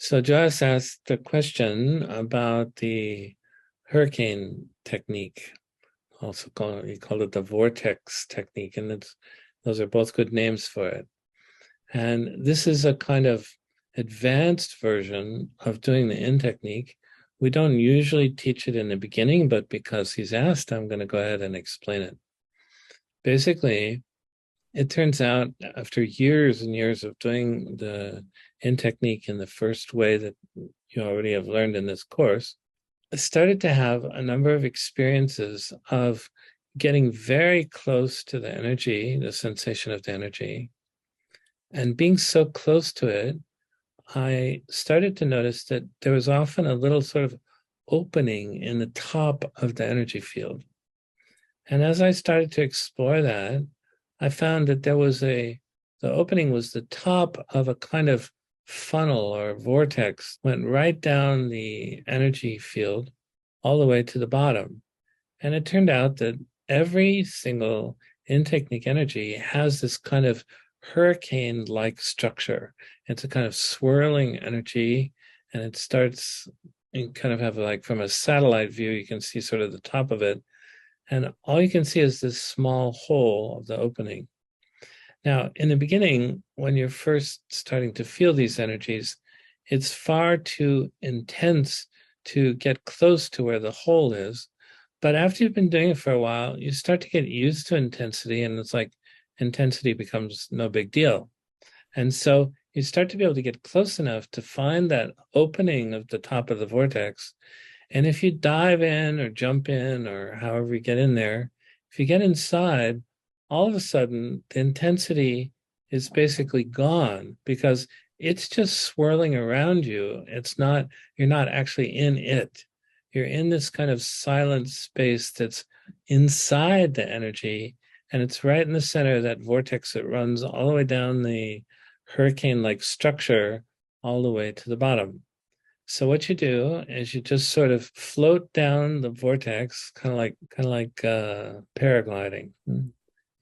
So Josh asked a question about the hurricane technique, he called it the vortex technique, and those are both good names for it. And this is a kind of advanced version of doing the in technique. We don't usually teach it in the beginning, but because he's asked, I'm going to go ahead and explain it. Basically, it turns out after years and years of doing the in technique in the first way that you already have learned in this course, I started to have a number of experiences of getting very close to the energy, the sensation of the energy. And being so close to it, I started to notice that there was often a little sort of opening in the top of the energy field. And as I started to explore that, I found that the opening was the top of a kind of funnel or vortex, went right down the energy field all the way to the bottom. And it turned out that every single in technique energy has this kind of hurricane-like structure. It's a kind of swirling energy, and it starts, you kind of have like from a satellite view, you can see sort of the top of it. And all you can see is this small hole of the opening. Now, in the beginning, when you're first starting to feel these energies, it's far too intense to get close to where the hole is. But after you've been doing it for a while, you start to get used to intensity, and it's like intensity becomes no big deal. And so you start to be able to get close enough to find that opening of the top of the vortex. And if you dive in or jump in or however you get in there, if you get inside, all of a sudden the intensity is basically gone because it's just swirling around you. You're not actually in it. You're in this kind of silent space that's inside the energy, and it's right in the center of that vortex that runs all the way down the hurricane-like structure all the way to the bottom. So what you do is you just sort of float down the vortex, kind of like paragliding.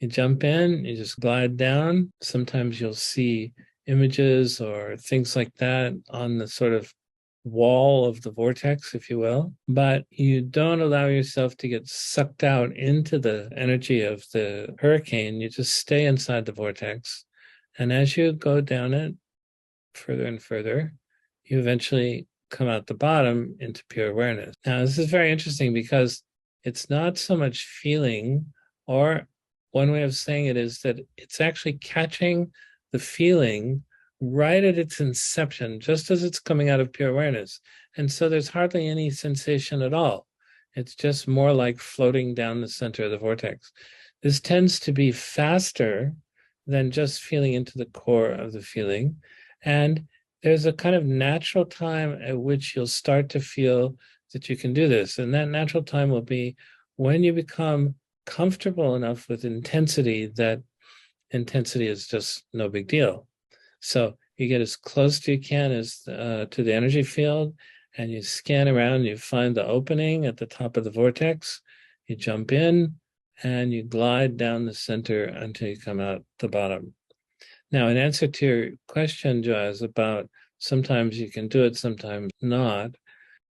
You jump in, you just glide down. Sometimes you'll see images or things like that on the sort of wall of the vortex, if you will, but you don't allow yourself to get sucked out into the energy of the hurricane. You just stay inside the vortex. And as you go down it further and further, you eventually come out the bottom into pure awareness. Now, this is very interesting because it's not so much feeling, or one way of saying it is that it's actually catching the feeling right at its inception, just as it's coming out of pure awareness. And so there's hardly any sensation at all. It's just more like floating down the center of the vortex. This tends to be faster than just feeling into the core of the feeling. And there's a kind of natural time at which you'll start to feel that you can do this. And that natural time will be when you become comfortable enough with intensity that intensity is just no big deal. So you get as close to you can as to the energy field, and you scan around, you find the opening at the top of the vortex, you jump in, and you glide down the center until you come out the bottom. Now, in answer to your question, Joaz, about sometimes you can do it, sometimes not,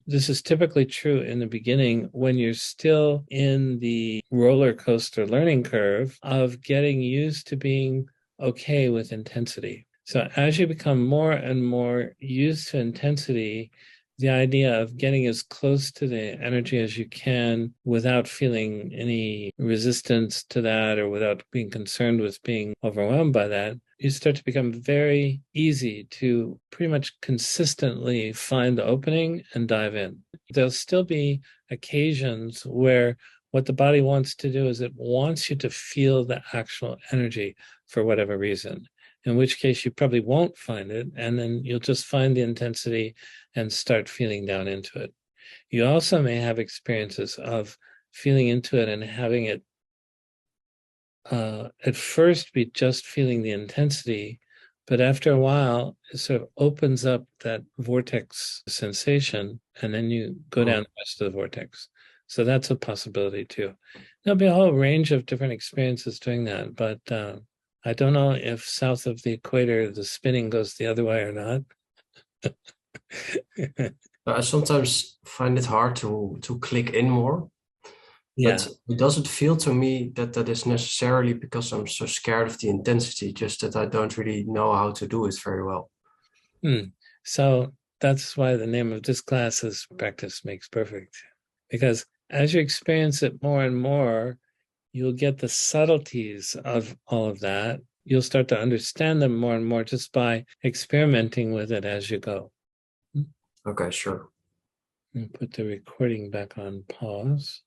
this is typically true in the beginning when you're still in the roller coaster learning curve of getting used to being okay with intensity. So as you become more and more used to intensity, the idea of getting as close to the energy as you can without feeling any resistance to that or without being concerned with being overwhelmed by that, you start to become very easy to pretty much consistently find the opening and dive in. There'll still be occasions where what the body wants to do is it wants you to feel the actual energy for whatever reason, in which case you probably won't find it, and then you'll just find the intensity and start feeling down into it. You also may have experiences of feeling into it and having it at first be just feeling the intensity, but after a while, it sort of opens up that vortex sensation, and then you go down the rest of the vortex. So that's a possibility too. There'll be a whole range of different experiences doing that, but I don't know if south of the equator, the spinning goes the other way or not. I sometimes find it hard to click in more, Yeah. but it doesn't feel to me that that is necessarily because I'm so scared of the intensity, just that I don't really know how to do it very well. Hmm. So that's why the name of this class is Practice Makes Perfect. Because as you experience it more and more, you'll get the subtleties of all of that. You'll start to understand them more and more just by experimenting with it as you go. Okay, sure. And put the recording back on pause.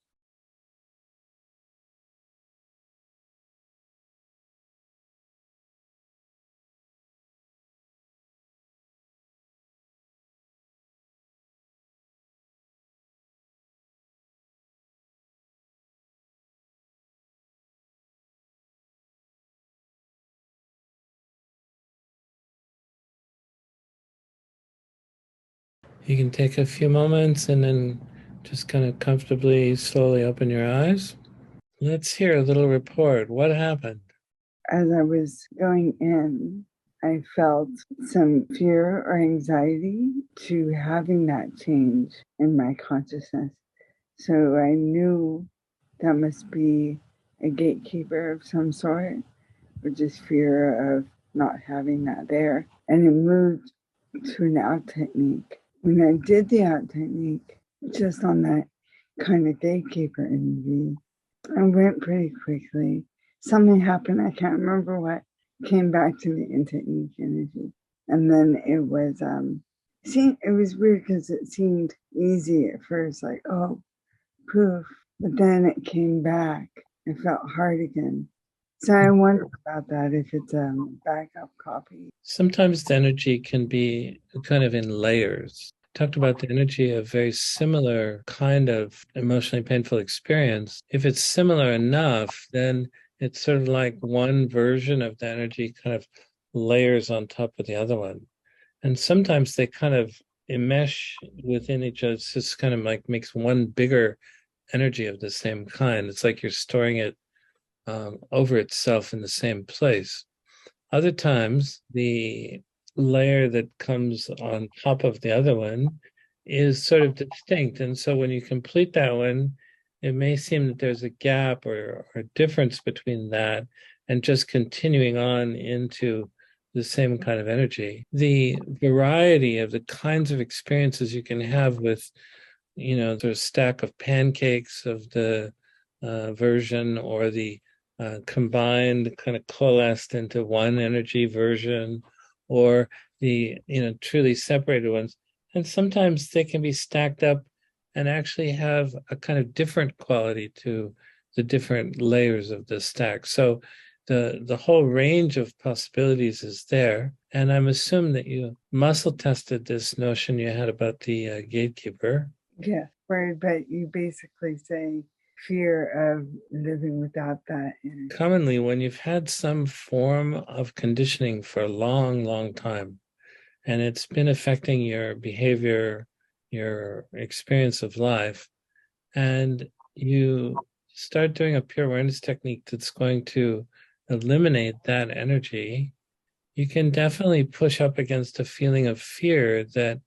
You can take a few moments and then just kind of comfortably, slowly open your eyes. Let's hear a little report. What happened? As I was going in, I felt some fear or anxiety to having that change in my consciousness. So I knew that must be a gatekeeper of some sort, or just fear of not having that there. And it moved to an out technique. When I did the out technique, just on that kind of gatekeeper energy, I went pretty quickly. Something happened, I can't remember what, came back to the in technique energy. And then it was it was weird because it seemed easy at first, like, oh, poof. But then it came back. It felt hard again. So I wonder about that if it's a backup copy. Sometimes the energy can be kind of in layers. Talked about the energy of very similar kind of emotionally painful experience. If it's similar enough, then it's sort of like one version of the energy kind of layers on top of the other one. And sometimes they kind of enmesh within each other. It's just kind of like makes one bigger energy of the same kind. It's like you're storing it over itself in the same place. Other times, the layer that comes on top of the other one is sort of distinct. And so when you complete that one, it may seem that there's a gap or difference between that and just continuing on into the same kind of energy. The variety of the kinds of experiences you can have with, the stack of pancakes of the version or the combined, kind of coalesced into one energy version, or the truly separated ones. And sometimes they can be stacked up and actually have a kind of different quality to the different layers of the stack. So the whole range of possibilities is there. And I'm assuming that you muscle tested this notion you had about the gatekeeper. Yeah, right. But you basically say fear of living without that energy. Commonly, when you've had some form of conditioning for a long, long time, and it's been affecting your behavior, your experience of life, and you start doing a pure awareness technique that's going to eliminate that energy, you can definitely push up against a feeling of fear that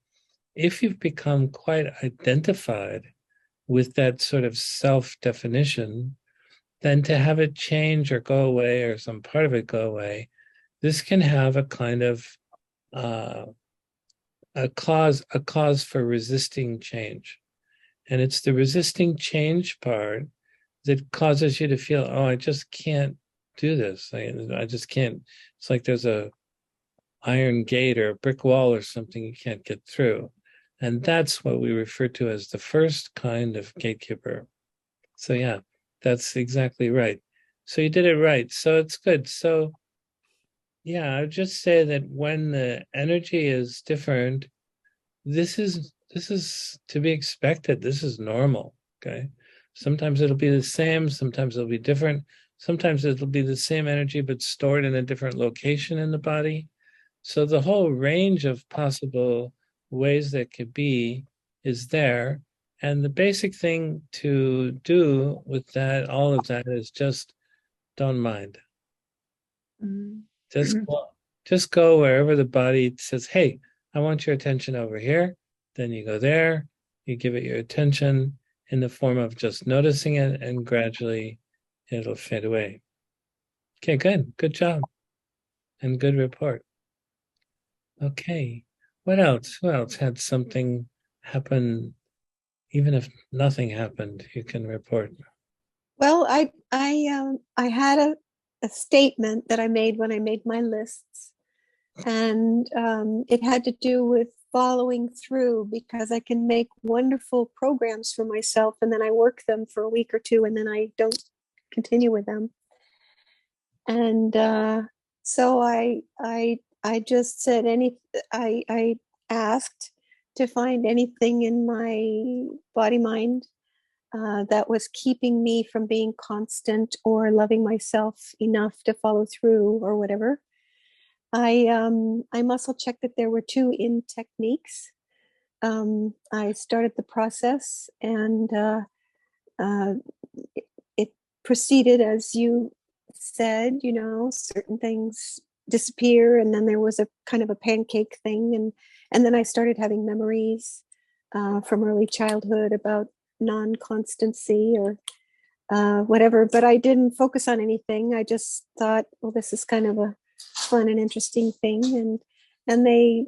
if you've become quite identified with that sort of self definition, then to have it change or go away or some part of it go away, this can have a kind of uh, a cause for resisting change. And it's the resisting change part that causes you to feel, oh, I just can't do this. I just can't. It's like there's a iron gate or a brick wall or something you can't get through. And that's what we refer to as the first kind of gatekeeper. So yeah, that's exactly right. So you did it right. So it's good. So yeah, I would just say that when the energy is different, this is to be expected. This is normal. Okay. Sometimes it'll be the same, sometimes it'll be different. Sometimes it'll be the same energy, but stored in a different location in the body. So the whole range of possible ways that could be is there. And the basic thing to do with that, all of that, is just don't mind. Mhm. Just go, just go wherever the body says, "Hey, I want your attention over here. Then you go there, you give it your attention in the form of just noticing it, and gradually it'll fade away. Okay, good job, and good report. Okay, what else? Who else had something happen? Even if nothing happened, you can report. Well, I had a statement that I made when I made my lists, and it had to do with following through, because I can make wonderful programs for myself and then I work them for a week or two and then I don't continue with them. And so I just said I asked to find anything in my body mind that was keeping me from being constant or loving myself enough to follow through or whatever. I muscle checked that there were 2 in techniques. I started the process, and it proceeded as you said. You know, certain things disappear, and then there was a kind of a pancake thing, and then I started having memories from early childhood about non-constancy or whatever. But I didn't focus on anything. I just thought, well, this is kind of a fun and interesting thing, and they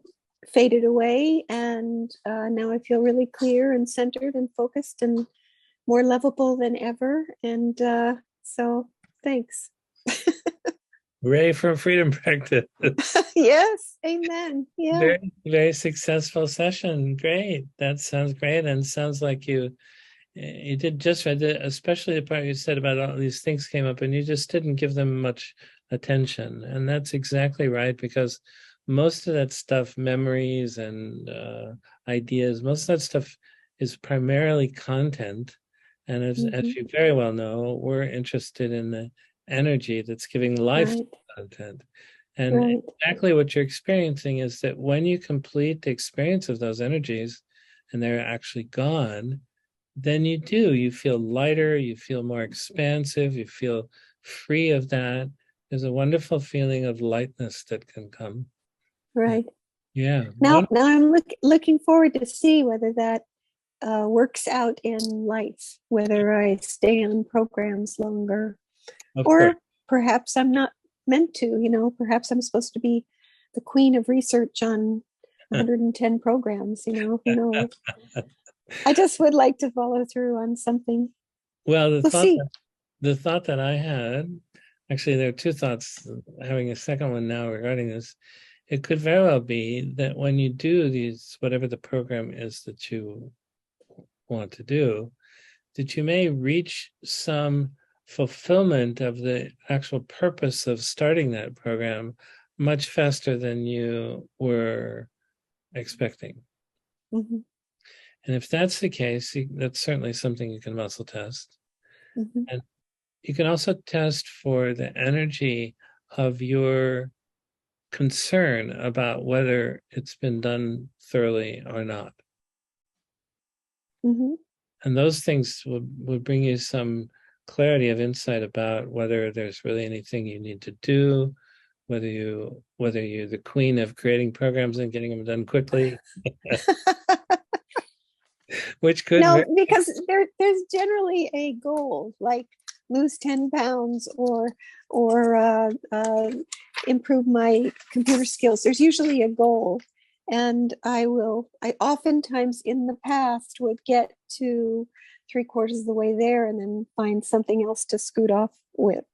faded away, and now I feel really clear and centered and focused and more lovable than ever. And so thanks. Ready for a freedom practice. Yes, amen. Yeah. Very, very successful session. Great. That sounds great, and sounds like you did just right, especially the part you said about all these things came up and you just didn't give them much attention. And that's exactly right, because most of that stuff, memories and ideas, most of that stuff is primarily content. And as you very well know, we're interested in the energy that's giving life to content. And exactly what you're experiencing is that when you complete the experience of those energies and they're actually gone, then you feel lighter, you feel more expansive, you feel free of that. There's a wonderful feeling of lightness that can come. Right. Yeah. Now I'm looking forward to see whether that works out in life, whether I stay on programs longer, or perhaps I'm not meant to, you know, perhaps I'm supposed to be the queen of research on 110 programs, you know, who knows? I just would like to follow through on something. Well, the thought that I had, actually, there are 2 thoughts, having a second one now regarding this. It could very well be that when you do these, whatever the program is that you want to do, that you may reach some fulfillment of the actual purpose of starting that program much faster than you were expecting. Mm-hmm. And if that's the case, that's certainly something you can muscle test. Mm-hmm. And you can also test for the energy of your concern about whether it's been done thoroughly or not. Mm-hmm. And those things would bring you some clarity of insight about whether there's really anything you need to do, whether you're the queen of creating programs and getting them done quickly. Which could because there's generally a goal, like lose 10 pounds or improve my computer skills. There's usually a goal, and I oftentimes in the past would get to 3/4 of the way there and then find something else to scoot off with.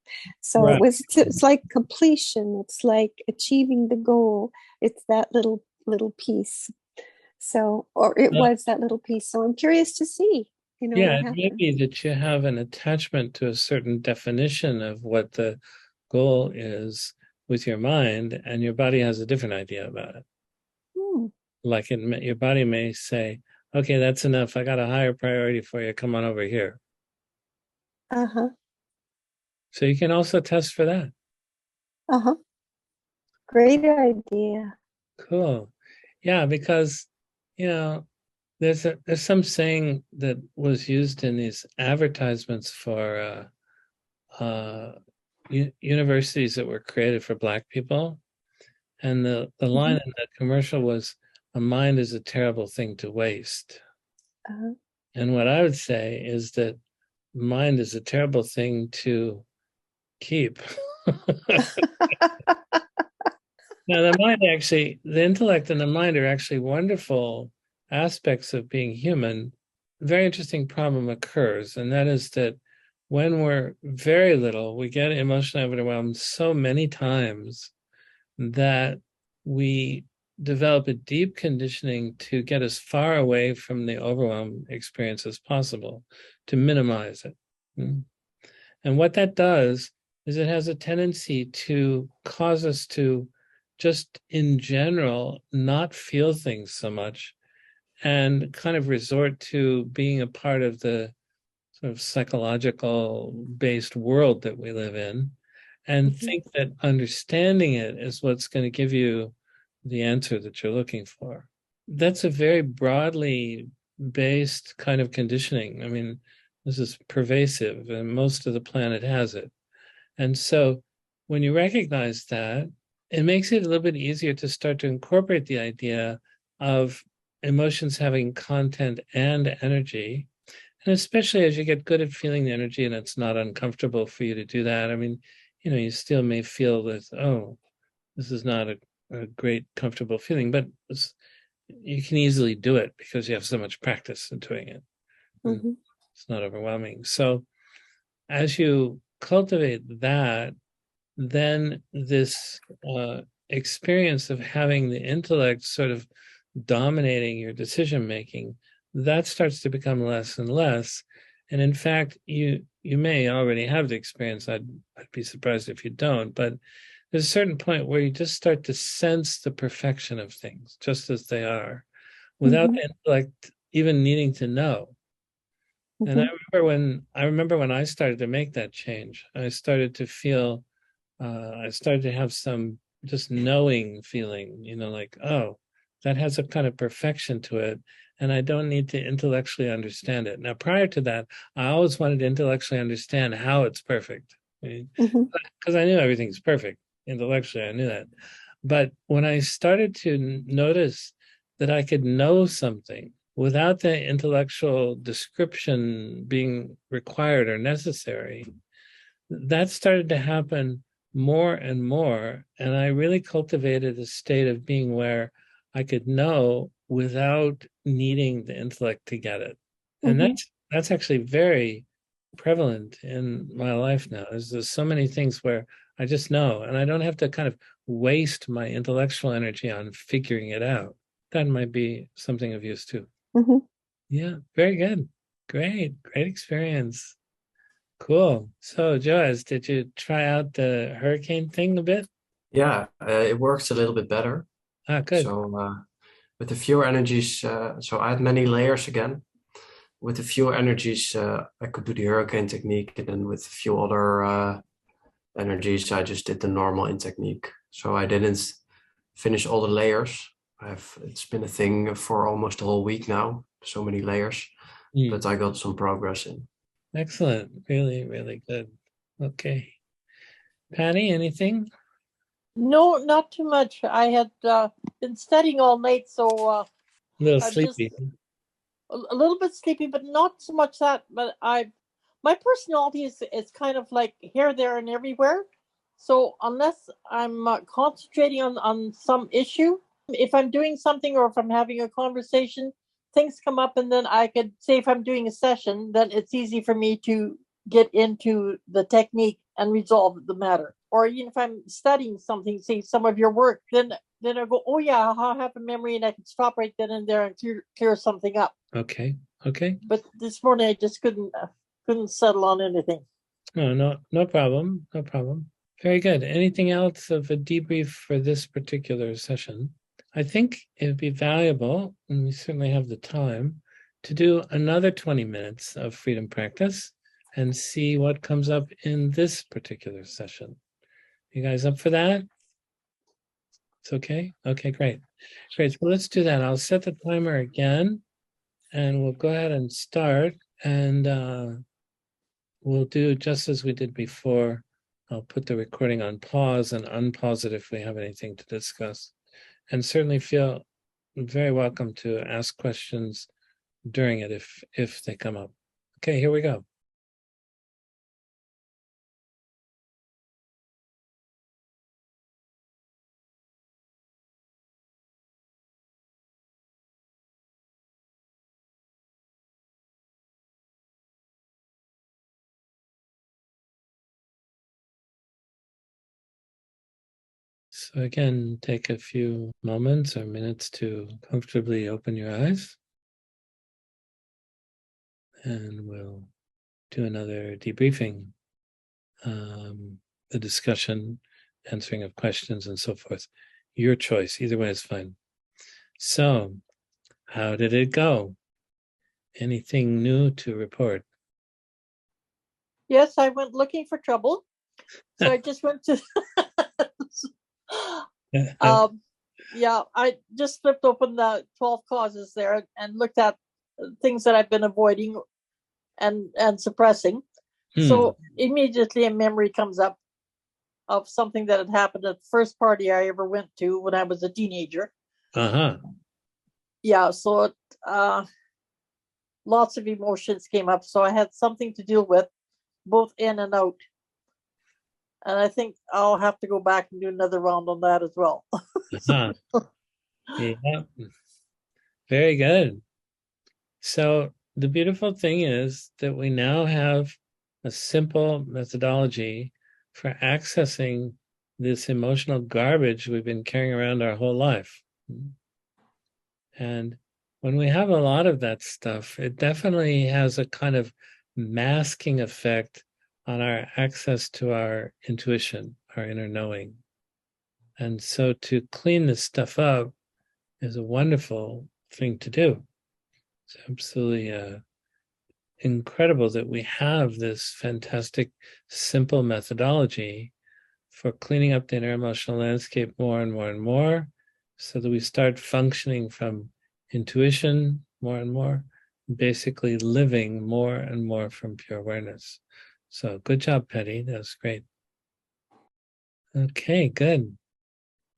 So it's like completion. It's like achieving the goal. It's that little piece. So, or it was that little piece. So I'm curious to see, you know. Yeah, it may be that you have an attachment to a certain definition of what the goal is with your mind, and your body has a different idea about it. Like your body may say, okay, that's enough. I got a higher priority for you. Come on over here. So you can also test for that. Great idea. Cool. Yeah, because, you know, there's some saying that was used in these advertisements for universities that were created for Black people. And the line in that commercial was, a mind is a terrible thing to waste. Uh, And what I would say is that mind is a terrible thing to keep. Now, the intellect and the mind are actually wonderful aspects of being human. A very interesting problem occurs, and that is that when we're very little, we get emotionally overwhelmed so many times that we develop a deep conditioning to get as far away from the overwhelm experience as possible, to minimize it. And what that does is it has a tendency to cause us to just in general not feel things so much and kind of resort to being a part of the sort of psychological based world that we live in, and think that understanding it is what's going to give you the answer that you're looking for. That's a very broadly based kind of conditioning. I mean, this is pervasive and most of the planet has it. And so when you recognize that, it makes it a little bit easier to start to incorporate the idea of emotions having content and energy. And especially as you get good at feeling the energy and it's not uncomfortable for you to do that. I mean, you still may feel that, oh, this is not a great, comfortable feeling, but you can easily do it because you have so much practice in doing it. It's not overwhelming. So as you cultivate that, then this experience of having the intellect sort of dominating your decision making, that starts to become less and less. And in fact, you may already have the experience. I'd be surprised if you don't, but there's a certain point where you just start to sense the perfection of things just as they are, without the intellect even needing to know. And I remember when I started to make that change, I started to feel, I started to have some just knowing feeling, like, oh, that has a kind of perfection to it, and I don't need to intellectually understand it. Now, prior to that, I always wanted to intellectually understand how it's perfect, because I knew everything's perfect intellectually. I knew that. But when I started to notice that I could know something without the intellectual description being required or necessary, that started to happen more and more. And I really cultivated a state of being where I could know without needing the intellect to get it. And that's actually very prevalent in my life now. There's so many things where I just know, and I don't have to kind of waste my intellectual energy on figuring it out. That might be something of use too. Yeah, very good. Great experience. Cool. So, Joaz, did you try out the hurricane thing a bit? Yeah, it works a little bit better. Good. So with the fewer energies, so I had many layers again. With the fewer energies, I could do the hurricane technique, and then with a few other energies, I just did the normal in technique. So I didn't finish all the layers. It's been a thing for almost a whole week now. So many layers, but I got some progress in. Excellent. Really, really good. Okay. Patty, anything? No, not too much. I had been studying all night, so a little sleepy. A little bit sleepy, but not so much that. But my personality is kind of like here, there, and everywhere. So unless I'm concentrating on some issue, if I'm doing something or if I'm having a conversation, things come up, and then I could say if I'm doing a session, then it's easy for me to get into the technique and resolve the matter. Or even if I'm studying something, say some of your work, then I go, oh yeah, I'll have a memory, and I can stop right then and there and clear something up. Okay. But this morning I just couldn't settle on anything. No problem. No problem. Very good. Anything else of a debrief for this particular session? I think it would be valuable, and we certainly have the time, to do another 20 minutes of freedom practice and see what comes up in this particular session. You guys up for that? It's okay? Okay, great. So let's do that. I'll set the timer again, and we'll go ahead and start. And we'll do just as we did before. I'll put the recording on pause and unpause it if we have anything to discuss. And certainly feel very welcome to ask questions during it if they come up. Okay, here we go. So again, take a few moments or minutes to comfortably open your eyes. And we'll do another debriefing, the discussion, answering of questions, and so forth. Your choice. Either way is fine. So, how did it go? Anything new to report? Yes, I went looking for trouble. So I just went to yeah, I just flipped open the 12 causes there and looked at things that I've been avoiding and suppressing. So immediately a memory comes up of something that had happened at the first party I ever went to when I was a teenager. Yeah, so it, lots of emotions came up. So I had something to deal with, both in and out. And I think I'll have to go back and do another round on that as well. Yeah, very good. So the beautiful thing is that we now have a simple methodology for accessing this emotional garbage we've been carrying around our whole life. And when we have a lot of that stuff, it definitely has a kind of masking effect on our access to our intuition, our inner knowing. And so to clean this stuff up is a wonderful thing to do. It's absolutely incredible that we have this fantastic, simple methodology for cleaning up the inner emotional landscape more and more and more, so that we start functioning from intuition more and more, basically living more and more from pure awareness. So good job, Patty. That was great. Okay, good.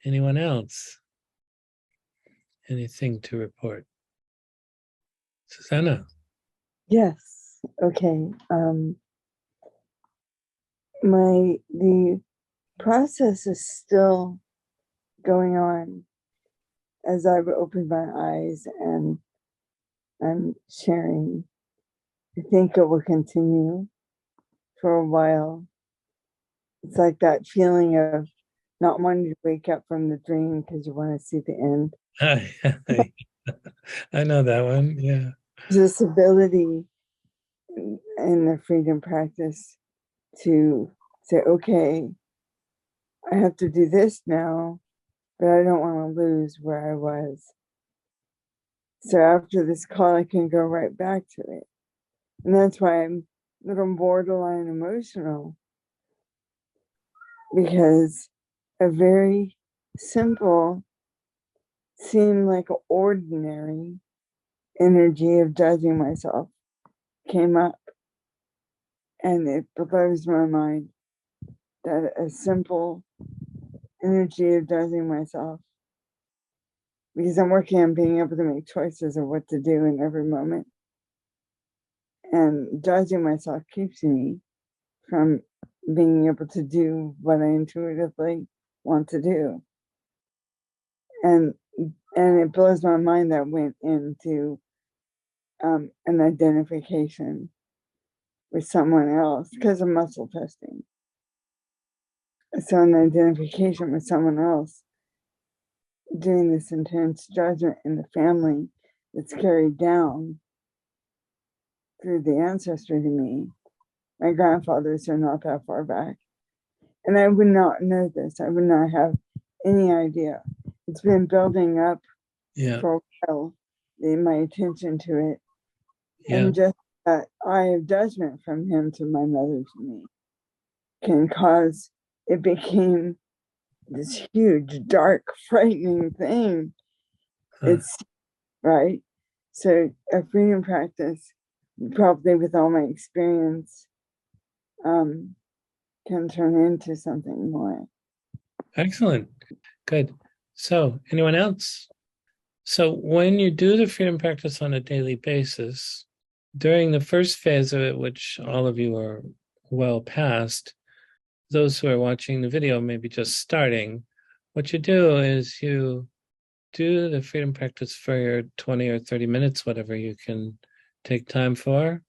Anyone else? Anything to report? Susanna. Yes. Okay. The process is still going on as I've opened my eyes and I'm sharing. I think it will continue for a while. It's like that feeling of not wanting to wake up from the dream because you want to see the end. I know that one. Yeah. This ability in the freedom practice to say, okay, I have to do this now, but I don't want to lose where I was. So after this call, I can go right back to it. And that's why I'm a little borderline emotional, because a very simple, seemed like ordinary energy of judging myself came up. And it blows my mind that a simple energy of judging myself, because I'm working on being able to make choices of what to do in every moment. And judging myself keeps me from being able to do what I intuitively want to do. And it blows my mind that went into an identification with someone else because of muscle testing. So an identification with someone else, doing this intense judgment in the family that's carried down through the ancestry to me. My grandfathers are not that far back. And I would not know this. I would not have any idea. It's been building up for a while, my attention to it. And just that eye of judgment from him to my mother to me can cause, it became this huge, dark, frightening thing. It's right. So a freedom practice, probably with all my experience, can turn into something more. Excellent. Good. So anyone else? So when you do the freedom practice on a daily basis, during the first phase of it, which all of you are well past, those who are watching the video may be just starting, what you do is you do the freedom practice for your 20 or 30 minutes, whatever you can take time for.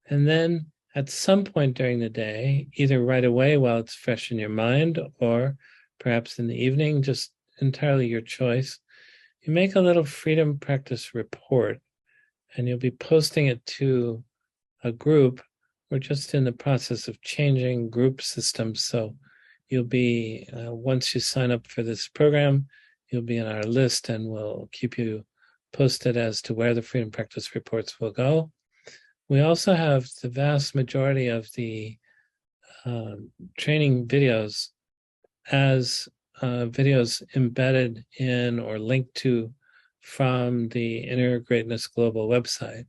And then at some point during the day, either right away while it's fresh in your mind, or perhaps in the evening, just entirely your choice, you make a little freedom practice report, and you'll be posting it to a group. We're just in the process of changing group systems. So you'll be, once you sign up for this program, you'll be on our list, and we'll keep you posted as to where the freedom practice reports will go. We also have the vast majority of the training videos as videos embedded in or linked to from the Inner Greatness Global website.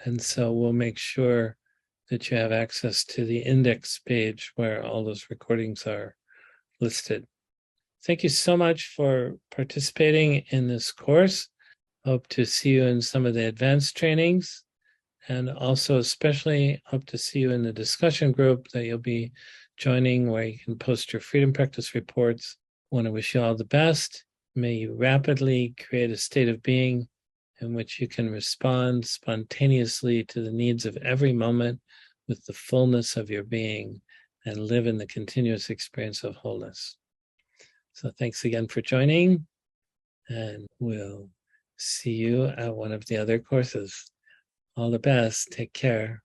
And so we'll make sure that you have access to the index page where all those recordings are listed. Thank you so much for participating in this course. Hope to see you in some of the advanced trainings, and also especially hope to see you in the discussion group that you'll be joining, where you can post your freedom practice reports. I want to wish you all the best. May you rapidly create a state of being in which you can respond spontaneously to the needs of every moment with the fullness of your being, and live in the continuous experience of wholeness. So thanks again for joining, and we'll see you at one of the other courses. All the best. Take care.